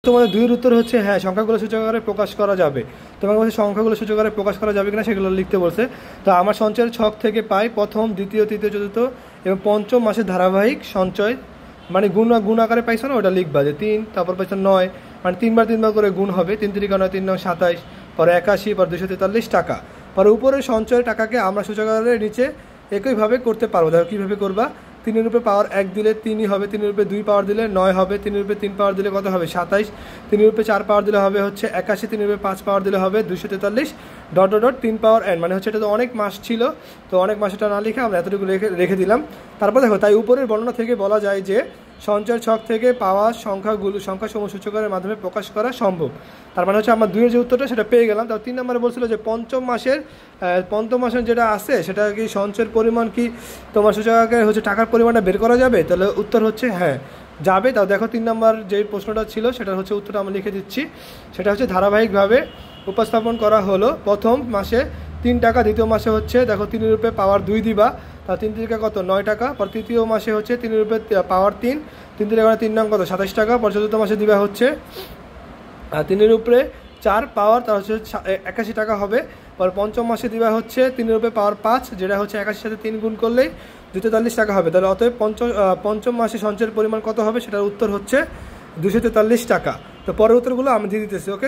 তোমাদের দুইয়ের উত্তর হচ্ছে হ্যাঁ, সংখ্যাগুলো সূচক আকারে প্রকাশ করা যাবে। তোমাকে বলছে সংখ্যাগুলো সূচক আকারে প্রকাশ করা যাবে কিনা সেগুলো লিখতে বলছে। তো আমার সঞ্চয়ের ছক থেকে পাই প্রথম, দ্বিতীয়, তৃতীয়, চতুর্থ এবং পঞ্চম মাসের ধারাবাহিক সঞ্চয়, মানে গুণ আকারে পাইছো না, ওটা লিখবা যে 3, তারপর পাইছো 9, মানে 3 বার করে গুণ হবে, 3 3 9, 3 9 27, পরে 81, পর 243 টাকা। পরে উপরের সঞ্চয়ের টাকাকে আমরা সূচক আকারে নিচে একইভাবে করতে পারবো। দেখো কীভাবে করবা, 3-এর উপরে পাওয়ার 1 দিলে 3ই হবে, 3-এর উপরে 2 পাওয়ার দিলে 9 হবে, 3-এর উপরে 3 পাওয়ার দিলে কত হবে 27, 3-এর উপরে 4 পাওয়ার দিলে হবে হচ্ছে 81, 3-এর উপরে 5 পাওয়ার দিলে হবে 243, ডট ডট ডট 3 পাওয়ার n, মানে হচ্ছে এটা তো অনেক মাস ছিল, তো অনেক মাসেটা না লিখে আমরা এতটুকু রেখে দিলাম। তারপর দেখো, তাই উপরের বর্ণনা থেকে বলা যায় যে সঞ্চয়ের ছক থেকে পাওয়া সংখ্যাসমূহ সূচকের মাধ্যমে প্রকাশ করা সম্ভব। তার মানে হচ্ছে আমার 2-এর যে উত্তরটা সেটা পেয়ে গেলাম। তার 3 নম্বরে বলছিল যে পঞ্চম মাসের যেটা আছে সেটা কি সঞ্চয়ের পরিমাণ কি তোমার সূচক আকারে হচ্ছে টাকার পরিমাণটা বের করা যাবে, তাহলে উত্তর হচ্ছে হ্যাঁ যাবে। তাও দেখো 3 নম্বর যে প্রশ্নটা ছিল সেটার হচ্ছে উত্তরটা আমি লিখে দিচ্ছি। সেটা হচ্ছে ধারাবাহিকভাবে উপস্থাপন করা হলো। প্রথম মাসে 3 টাকা, দ্বিতীয় মাসে হচ্ছে দেখো 3-এর উপরে পাওয়ার 2 দিবা, তার 3 টাকা কত 9 টাকা, পর তৃতীয় মাসে হচ্ছে 3-এর উপরে পাওয়ার 3, 3 টাকা 3 নং কত 27 টাকা, পর চতুর্থ মাসে দিবা হচ্ছে 3-এর উপরে 4 পাওয়ার, তার হচ্ছে 81 টাকা হবে। পর পঞ্চম মাসে দিবা হচ্ছে 3-এর উপরে পাওয়ার 5, যেটা হচ্ছে 81 সাথে 3 গুণ করলেই 243 টাকা হবে। তাহলে অতএব পঞ্চম মাসে সঞ্চয়ের পরিমাণ কত হবে, সেটার উত্তর হচ্ছে 243 টাকা। তো পরের উত্তরগুলো আমি দিয়ে দিতেছি। ওকে।